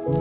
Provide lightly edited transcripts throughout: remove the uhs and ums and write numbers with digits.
It's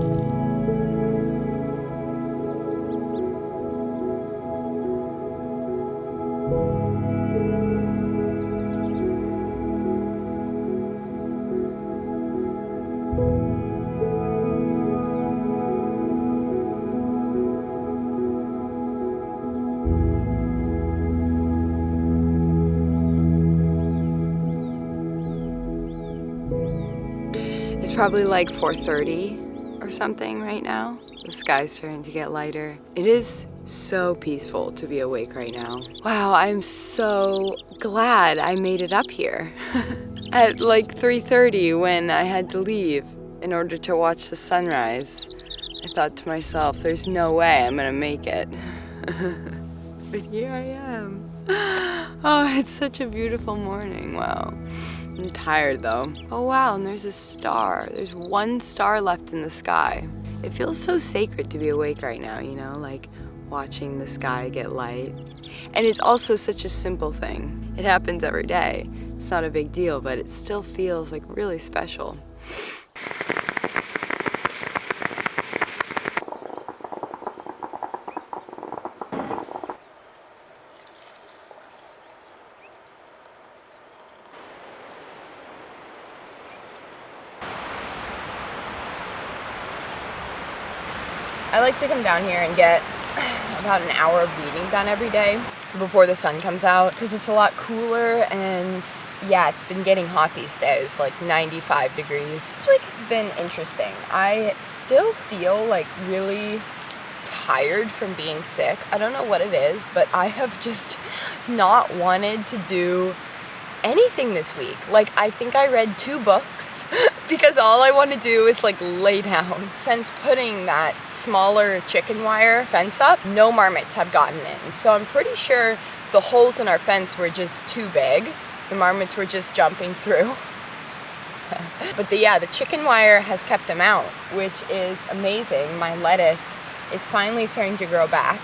probably like 4:30 or something right now. The sky's starting to get lighter. It is so peaceful to be awake right now. Wow, I'm so glad I made it up here. At like 3:30 when I had to leave in order to watch the sunrise, I thought to myself, there's no way I'm gonna make it. But here I am. Oh, it's such a beautiful morning, wow. I'm tired though. Oh wow, and there's a star. There's one star left in the sky. It feels so sacred to be awake right now, you know, like watching the sky get light. And it's also such a simple thing. It happens every day. It's not a big deal, but it still feels like really special. I like to come down here and get about an hour of reading done every day before the sun comes out because it's a lot cooler, and yeah, it's been getting hot these days, like 95 degrees. This week has been interesting. I still feel like really tired from being sick. I don't know what it is, but I have just not wanted to do anything this week. Like, I think I read 2 books because all I want to do is like lay down. Since putting that smaller chicken wire fence up, no marmots have gotten in. So I'm pretty sure the holes in our fence were just too big. The marmots were just jumping through. But the chicken wire has kept them out, which is amazing. My lettuce is finally starting to grow back.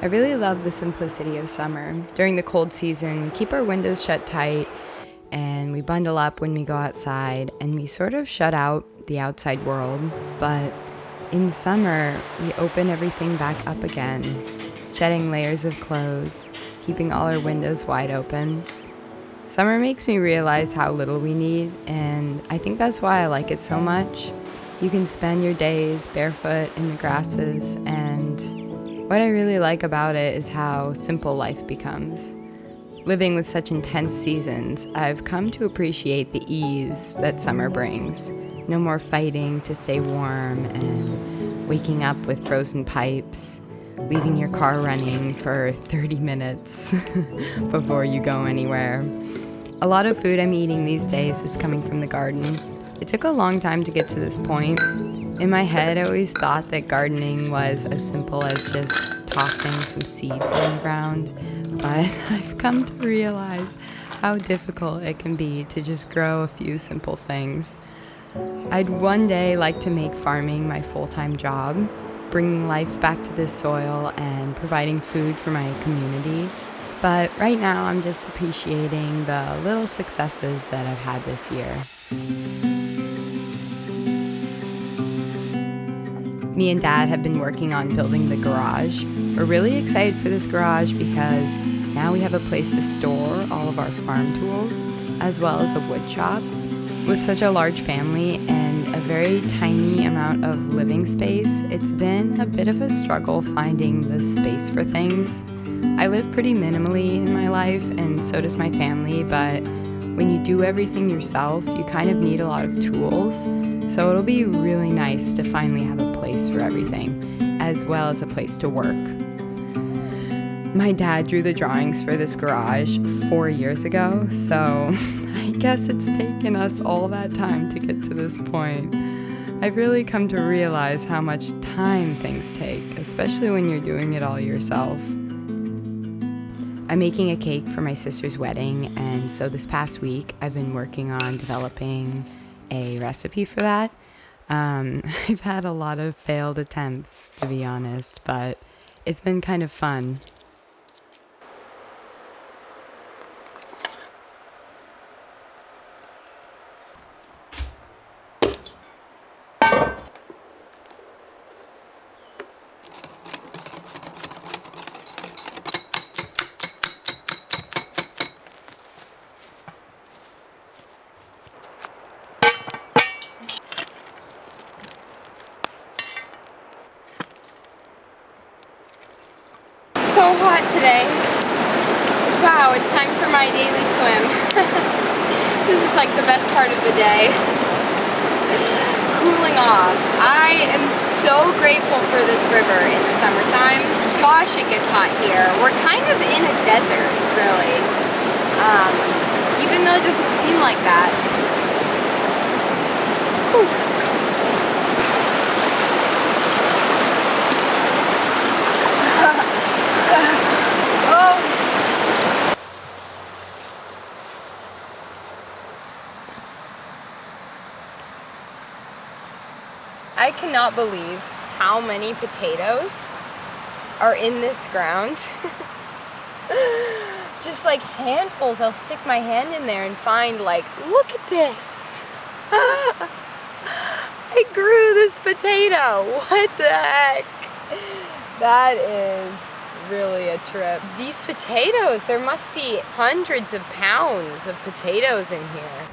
I really love the simplicity of summer. During the cold season, we keep our windows shut tight and we bundle up when we go outside, and we sort of shut out the outside world. But in summer, we open everything back up again, shedding layers of clothes, keeping all our windows wide open. Summer makes me realize how little we need, and I think that's why I like it so much. You can spend your days barefoot in the grasses, and what I really like about it is how simple life becomes. Living with such intense seasons, I've come to appreciate the ease that summer brings. No more fighting to stay warm and waking up with frozen pipes, leaving your car running for 30 minutes before you go anywhere. A lot of food I'm eating these days is coming from the garden. It took a long time to get to this point. In my head, I always thought that gardening was as simple as just tossing some seeds in the ground, but I've come to realize how difficult it can be to just grow a few simple things. I'd one day like to make farming my full-time job, bringing life back to this soil and providing food for my community. But right now, I'm just appreciating the little successes that I've had this year. Me and Dad have been working on building the garage. We're really excited for this garage because now we have a place to store all of our farm tools, as well as a wood shop. With such a large family and a very tiny amount of living space, it's been a bit of a struggle finding the space for things. I live pretty minimally in my life, and so does my family, but when you do everything yourself, you kind of need a lot of tools. So it'll be really nice to finally have a place for everything, as well as a place to work. My dad drew the drawings for this garage 4 years ago, so I guess it's taken us all that time to get to this point. I've really come to realize how much time things take, especially when you're doing it all yourself. I'm making a cake for my sister's wedding, and so this past week I've been working on developing a recipe for that. I've had a lot of failed attempts, to be honest, but it's been kind of fun. So hot today. Wow, it's time for my daily swim. This is like the best part of the day. Cooling off. I am so grateful for this river in the summertime. Gosh, it gets hot here. We're kind of in a desert, really. Even though it doesn't seem like that. Whew. I cannot believe how many potatoes are in this ground. Just like handfuls. I'll stick my hand in there and find, like, look at this. I grew this potato. What the heck? That is really a trip. These potatoes, there must be hundreds of pounds of potatoes in here.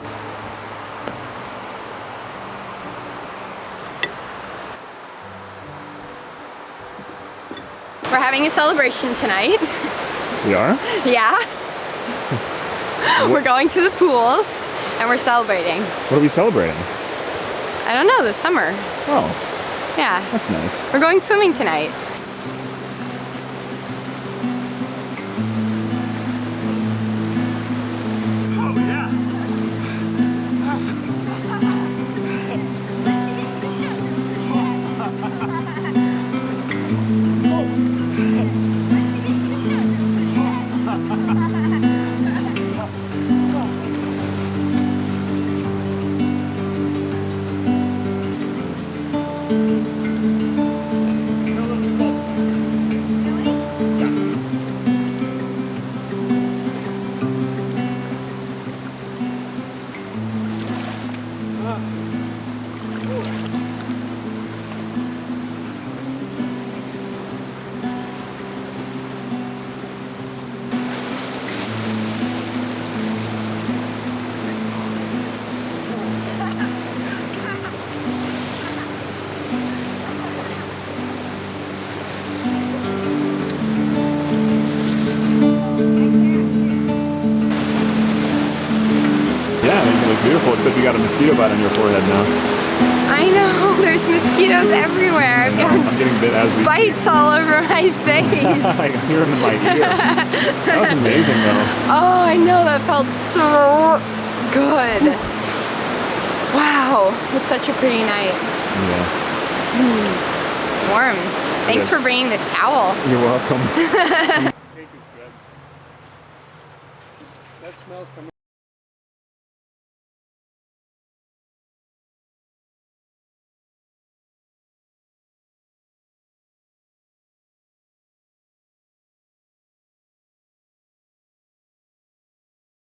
We're having a celebration tonight. We are? Yeah. We're going to the pools and we're celebrating. What are we celebrating? I don't know, the summer. Oh, Yeah. that's nice. We're going swimming tonight. Yeah, you look beautiful, except you got a mosquito bite on your forehead now. I know, there's mosquitoes everywhere. I've got I'm getting bit as we bites all over my face. I can hear them in my ear. That was amazing, though. Oh, I know, that felt so good. Wow, it's such a pretty night. Yeah. It's warm. Thanks Yes. for bringing this towel. You're welcome. That smells from